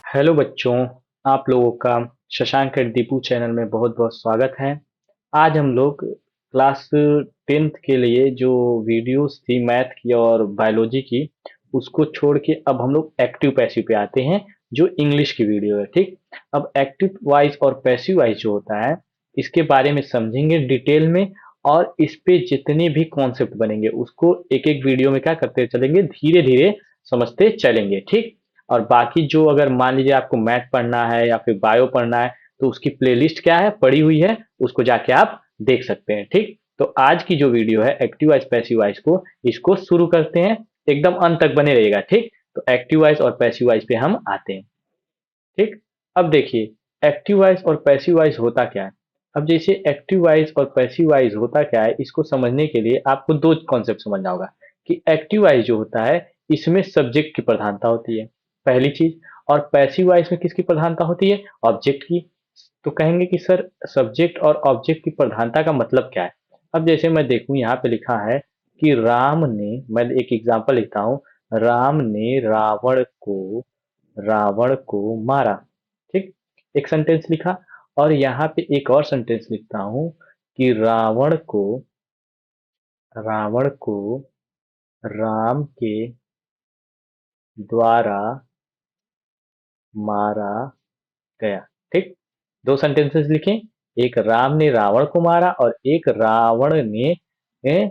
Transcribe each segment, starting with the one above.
Hello बच्चों, आप लोगों का शशांक एट दीपू चैनल में बहुत बहुत स्वागत है। आज हम लोग क्लास 10th के लिए जो वीडियोस थी मैथ की और बायोलॉजी की, उसको छोड़ के अब हम लोग एक्टिव पैसिव पे आते हैं जो इंग्लिश की वीडियो है। ठीक, अब एक्टिव वाइज और पैसिव वाइज जो होता है इसके बारे में समझेंगे डिटेल में, और इस पे जितने भी कॉन्सेप्ट बनेंगे उसको एक एक वीडियो में क्या करते चलेंगे, धीरे धीरे समझते चलेंगे। ठीक, और बाकी जो अगर मान लीजिए आपको मैथ पढ़ना है या फिर बायो पढ़ना है तो उसकी प्लेलिस्ट क्या है, पड़ी हुई है, उसको जाके आप देख सकते हैं। ठीक, तो आज की जो वीडियो है एक्टिव वाइज पैसिव वाइज को, इसको शुरू करते हैं, एकदम अंत तक बने रहिएगा। ठीक, तो एक्टिव वाइज और पैसिव वाइज पे हम आते हैं। ठीक, अब देखिए एक्टिव वाइज और पैसिव वाइज होता क्या है। अब जैसे एक्टिव वाइज और पैसिव वाइज होता क्या है, इसको समझने के लिए आपको दो कॉन्सेप्ट समझना होगा कि एक्टिव वाइज जो होता है इसमें सब्जेक्ट की प्रधानता होती है, पहली चीज। और पैसिव वाइज में किसकी प्रधानता होती है, ऑब्जेक्ट की। तो कहेंगे कि सर सब्जेक्ट और ऑब्जेक्ट की प्रधानता का मतलब क्या है। अब जैसे मैं देखूं यहाँ पे लिखा है कि राम ने, मैं एक एग्जांपल लिखता हूँ, राम ने रावण को मारा। ठीक, एक सेंटेंस लिखा। और यहाँ पे एक और सेंटेंस लिखता हूँ कि रावण को राम के द्वारा मारा गया। ठीक, दो सेंटेंसेस लिखे, एक राम ने रावण को मारा और एक ए,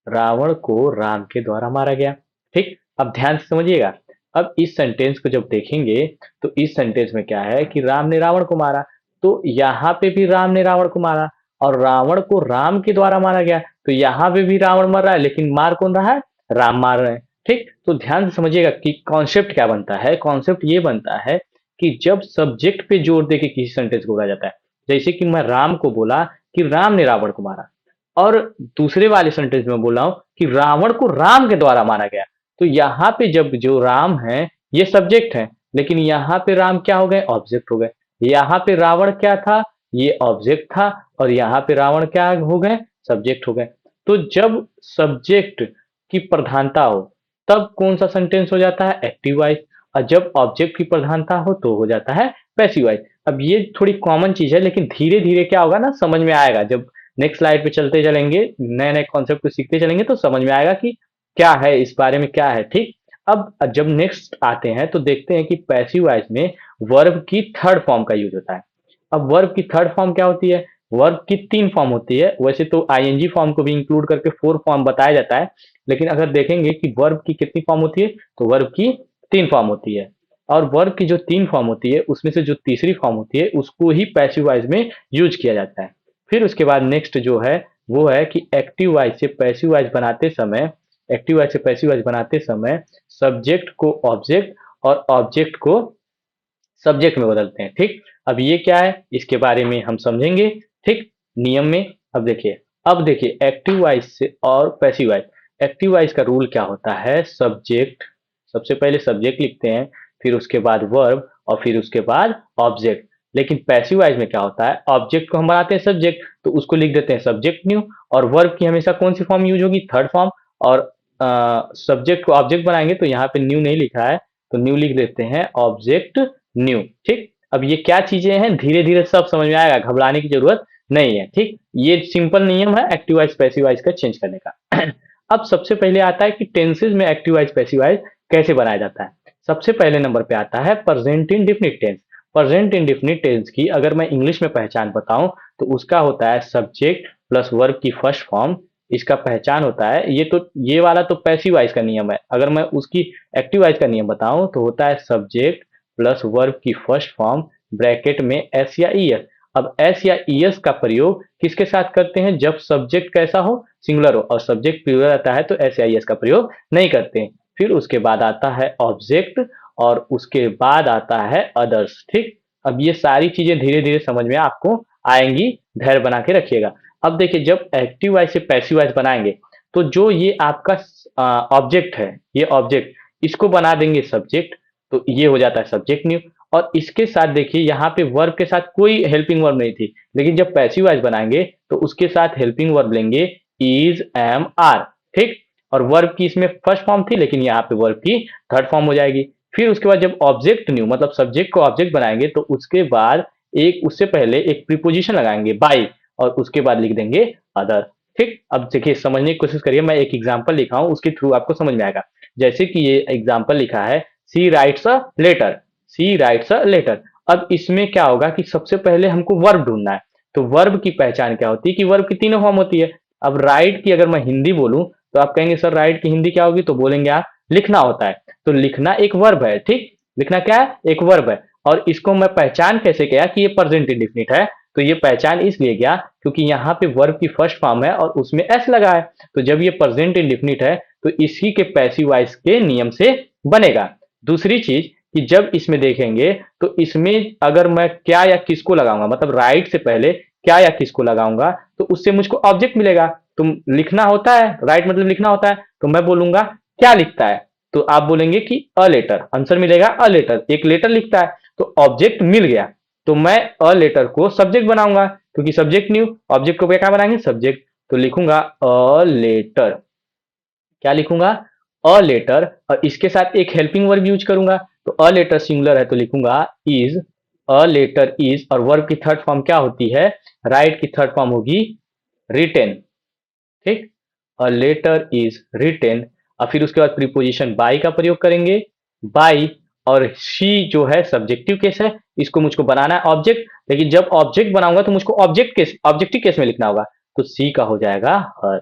रावण को राम के द्वारा मारा गया। ठीक, अब ध्यान से समझिएगा। अब इस सेंटेंस को जब देखेंगे तो इस सेंटेंस में क्या है कि राम ने रावण को मारा, तो यहाँ पे भी राम ने रावण को मारा और रावण को राम के द्वारा मारा गया, तो यहाँ पे भी रावण मर रहा है लेकिन मार कौन रहा है, राम मार रहे हैं। ठीक, तो ध्यान से समझिएगा कि कॉन्सेप्ट क्या बनता है। कॉन्सेप्ट ये बनता है कि जब सब्जेक्ट पे जोर देके किसी सेंटेंस को बोला जाता है, जैसे कि मैं राम को बोला कि राम ने रावण को मारा, और दूसरे वाले सेंटेंस में बोला हूं कि रावण को राम के द्वारा मारा गया, तो यहाँ पे जब जो राम है ये सब्जेक्ट है, लेकिन यहाँ पे राम क्या हो गए, ऑब्जेक्ट हो गए। यहाँ पे रावण क्या था, ये ऑब्जेक्ट था, और यहाँ पे रावण क्या हो गए, सब्जेक्ट हो गए। तो जब सब्जेक्ट की प्रधानता हो तब कौन सा सेंटेंस हो जाता है, एक्टिव वाइज। और जब ऑब्जेक्ट की प्रधानता हो तो हो जाता है पैसिव वाइज। अब ये थोड़ी कॉमन चीज है, लेकिन धीरे धीरे क्या होगा ना, समझ में आएगा। जब नेक्स्ट स्लाइड पे चलते चलेंगे, नए नए कॉन्सेप्ट को सीखते चलेंगे तो समझ में आएगा कि क्या है, इस बारे में क्या है। ठीक, अब जब नेक्स्ट आते हैं तो देखते हैं कि पैसिव वॉइस में वर्ब की थर्ड फॉर्म का यूज होता है। अब वर्ब की थर्ड फॉर्म क्या होती है, वर्ब की तीन फॉर्म होती है। वैसे तो आईएनजी फॉर्म को भी इंक्लूड करके फोर फॉर्म बताया जाता है, लेकिन अगर देखेंगे कि वर्ब की कितनी फॉर्म होती है तो वर्ब की तीन फॉर्म होती है। और वर्ब की जो तीन फॉर्म होती है उसमें से जो तीसरी फॉर्म होती है उसको ही पैसिव वॉइस में यूज किया जाता है। फिर उसके बाद नेक्स्ट जो है वो है कि एक्टिव वॉइस से पैसिव वॉइस बनाते समय, एक्टिव वॉइस से पैसिव वॉइस बनाते समय सब्जेक्ट को ऑब्जेक्ट और ऑब्जेक्ट को सब्जेक्ट में बदलते हैं। ठीक, अब ये क्या है इसके बारे में हम समझेंगे। ठीक, नियम में अब देखिए एक्टिव वॉइस से और पैसिव वॉइस, एक्टिव वॉइस का रूल क्या होता है, सब्जेक्ट, सबसे पहले सब्जेक्ट लिखते हैं, फिर उसके बाद वर्ब और फिर उसके बाद ऑब्जेक्ट। लेकिन पैसिव वॉइस में क्या होता है, ऑब्जेक्ट को हम बनाते हैं सब्जेक्ट तो उसको लिख देते हैं सब्जेक्ट न्यू, और वर्ब की हमेशा कौन सी फॉर्म यूज होगी, थर्ड फॉर्म। और सब्जेक्ट को ऑब्जेक्ट बनाएंगे तो यहाँ पे न्यू नहीं लिखा है तो न्यू लिख देते हैं ऑब्जेक्ट न्यू। ठीक, अब ये क्या चीजें हैं धीरे धीरे सब समझ में आएगा, घबराने की जरूरत नहीं है। ठीक, ये सिंपल नियम है एक्टिव वॉइस पैसिव वॉइस का चेंज करने का। अब सबसे पहले आता है कि टेंसेज में एक्टिव वॉइस पैसिव वॉइस कैसे बनाया जाता है। सबसे पहले नंबर पे आता है present indefinite tense. Present indefinite tense की अगर मैं इंग्लिश में पहचान बताऊं तो उसका होता है सब्जेक्ट प्लस वर्ब की फर्स्ट फॉर्म, इसका पहचान होता है। ये वाला तो पैसिव वॉइस का नियम है। अगर मैं उसकी एक्टिव वॉइस का नियम बताऊं तो होता है सब्जेक्ट प्लस वर्ब की फर्स्ट फॉर्म ब्रैकेट में एस या ई एस। अब एस या ई एस का प्रयोग किसके साथ करते हैं, जब सब्जेक्ट कैसा हो, सिंगुलर हो, और सब्जेक्ट प्लूरल आता है तो एस या ई एस का प्रयोग नहीं करते हैं। फिर उसके बाद आता है ऑब्जेक्ट और उसके बाद आता है अदर्स। ठीक, अब ये सारी चीजें धीरे धीरे समझ में आपको आएंगी, धैर्य बना के रखिएगा। अब देखिए जब एक्टिव वॉइस से पैसिव वॉइस बनाएंगे तो जो ये आपका ऑब्जेक्ट है, ये ऑब्जेक्ट इसको बना देंगे सब्जेक्ट, तो ये हो जाता है सब्जेक्ट न्यू। और इसके साथ देखिए यहाँ पे वर्ब के साथ कोई हेल्पिंग वर्ब नहीं थी, लेकिन जब पैसिव वॉइस बनाएंगे तो उसके साथ हेल्पिंग वर्ब लेंगे इज एम आर। ठीक, और वर्ब की इसमें फर्स्ट फॉर्म थी लेकिन यहाँ पे वर्ब की थर्ड फॉर्म हो जाएगी। फिर उसके बाद जब ऑब्जेक्ट न्यू मतलब सब्जेक्ट को ऑब्जेक्ट बनाएंगे तो उसके बाद एक उससे पहले एक प्रीपोजिशन लगाएंगे बाय, और उसके बाद लिख देंगे अदर। ठीक, अब देखिए समझने की कोशिश करिए, मैं एक एग्जांपल लिखा हूं उसके थ्रू आपको समझ में आएगा। जैसे कि ये एग्जांपल लिखा है, C writes a letter, C writes a letter. अब इसमें क्या होगा कि सबसे पहले हमको वर्ब ढूंढना है। तो वर्ब की पहचान क्या होती है कि वर्ब की तीनों फॉर्म होती है। अब राइट की अगर मैं हिंदी बोलूं तो आप कहेंगे सर राइट की हिंदी क्या होगी, तो बोलेंगे आप लिखना होता है। तो लिखना एक वर्ब है, ठीक, लिखना क्या है, एक वर्ब है। और इसको मैं पहचान कैसे किया कि ये प्रेजेंट इंडेफिनिट है, तो ये पहचान इसलिए गया क्योंकि यहाँ पे वर्ब की फर्स्ट फॉर्म है और उसमें एस लगा है। तो जब ये प्रेजेंट इंडेफिनिट है तो इसी के पैसिव वॉइस के नियम से बनेगा। दूसरी चीज कि जब इसमें देखेंगे तो इसमें अगर मैं क्या या किसको लगाऊंगा, मतलब राइट से पहले क्या या किसको लगाऊंगा तो उससे मुझको ऑब्जेक्ट मिलेगा। तो लिखना होता है, राइट मतलब लिखना होता है, तो मैं बोलूंगा क्या लिखता है, तो आप बोलेंगे कि अ लेटर, आंसर मिलेगा अ लेटर, एक लेटर लिखता है। तो ऑब्जेक्ट मिल गया, तो मैं अ लेटर को सब्जेक्ट बनाऊंगा क्योंकि सब्जेक्ट न्यू, ऑब्जेक्ट को क्या बनाएंगे, सब्जेक्ट। तो लिखूंगा अ लेटर, क्या लिखूंगा, अ लेटर, और इसके साथ एक हेल्पिंग वर्ब यूज करूंगा। तो अ लेटर सिंगुलर है तो लिखूंगा इज, अ लेटर इज, और वर्ब की थर्ड फॉर्म क्या होती है, राइट की थर्ड फॉर्म होगी रिटेन। ठीक, अ लेटर इज रिटेन। और फिर उसके बाद प्रीपोजिशन बाई का प्रयोग करेंगे, बाई, और शी जो है सब्जेक्टिव केस है, इसको मुझको बनाना है ऑब्जेक्ट, लेकिन जब ऑब्जेक्ट बनाऊंगा तो मुझको ऑब्जेक्ट केस, ऑब्जेक्टिव केस में लिखना होगा। तो सी का हो जाएगा हर।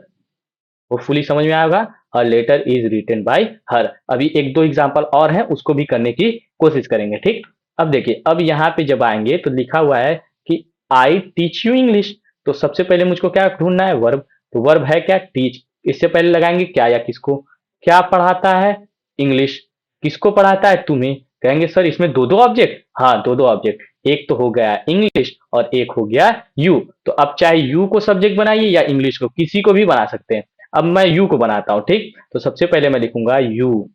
होपफुली समझ में आया होगा, a letter is written by her. अभी एक दो एग्जांपल और हैं उसको भी करने की कोशिश करेंगे। ठीक, अब देखिए, अब यहाँ पे जब आएंगे तो लिखा हुआ है कि आई टीच यू इंग्लिश। तो सबसे पहले मुझको क्या ढूंढना है, वर्ब। तो वर्ब है क्या, टीच। इससे पहले लगाएंगे क्या या किसको, क्या पढ़ाता है, इंग्लिश। किसको पढ़ाता है, तुम्हें। कहेंगे सर इसमें दो दो ऑब्जेक्ट, हाँ दो दो ऑब्जेक्ट, एक तो हो गया इंग्लिश और एक हो गया यू। तो अब चाहे यू को सब्जेक्ट बनाइए या इंग्लिश को, किसी को भी बना सकते हैं। अब मैं यू को बनाता हूं, ठीक, तो सबसे पहले मैं लिखूंगा यू।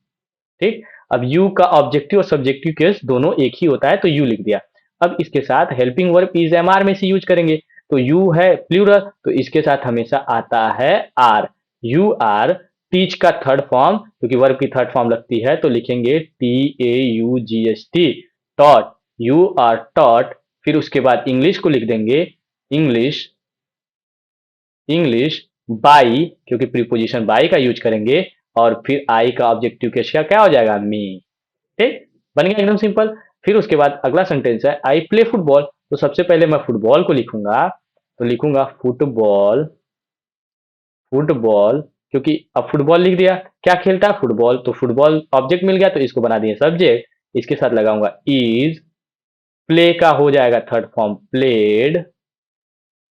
ठीक, अब यू का ऑब्जेक्टिव और सब्जेक्टिव केस दोनों एक ही होता है तो यू लिख दिया। अब इसके साथ helping verb is am are में से यूज करेंगे। तो यू है प्लूरल तो इसके साथ हमेशा आता है आर, यू आर। टीच का थर्ड फॉर्म, क्योंकि वर्ब की थर्ड फॉर्म लगती है तो लिखेंगे T A U G H T, taught, you are taught. फिर उसके बाद इंग्लिश को लिख देंगे इंग्लिश, इंग्लिश बाई, क्योंकि प्रीपोजिशन बाई का यूज करेंगे। और फिर आई का ऑब्जेक्टिव केस का क्या हो जाएगा, मी। ठीक, बन गया एकदम सिंपल। फिर उसके बाद अगला सेंटेंस है आई प्ले फुटबॉल। तो सबसे पहले मैं फुटबॉल को लिखूंगा, तो लिखूंगा फुटबॉल, फुटबॉल, क्योंकि अब फुटबॉल लिख दिया, क्या खेलता है, फुटबॉल। तो फुटबॉल ऑब्जेक्ट मिल गया तो इसको बना दिए सब्जेक्ट। इसके साथ लगाऊंगा इज, प्ले का हो जाएगा थर्ड फॉर्म प्लेड।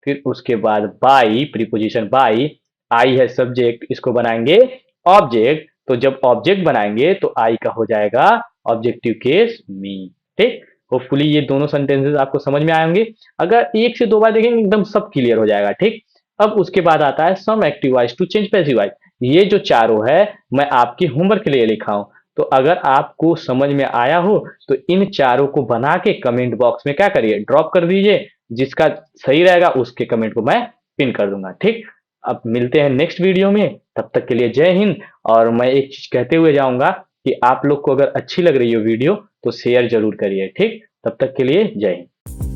फिर उसके बाद बाई, प्रीपोजिशन बाई, आई है सब्जेक्ट, इसको बनाएंगे ऑब्जेक्ट। तो जब ऑब्जेक्ट बनाएंगे तो आई का हो जाएगा ऑब्जेक्टिव केस मी। ठीक, होपफुली ये दोनों सेंटेंसेस आपको समझ में आए होंगे। अगर एक से दो बार देखेंगे एकदम सब क्लियर हो जाएगा। ठीक, अब उसके बाद आता है some active voice to change passive voice. ये जो चारों है मैं आपकी होमवर्क के लिए लिखा हूं। तो अगर आपको समझ में आया हो तो इन चारों को बना के कमेंट बॉक्स में क्या करिए, ड्रॉप कर दीजिए। जिसका सही रहेगा उसके कमेंट को मैं पिन कर दूंगा। ठीक, अब मिलते हैं नेक्स्ट वीडियो में, तब तक के लिए जय हिंद। और मैं एक चीज कहते हुए जाऊंगा कि आप लोग को अगर अच्छी लग रही हो वीडियो तो शेयर जरूर करिए। ठीक, तब तक के लिए जय हिंद।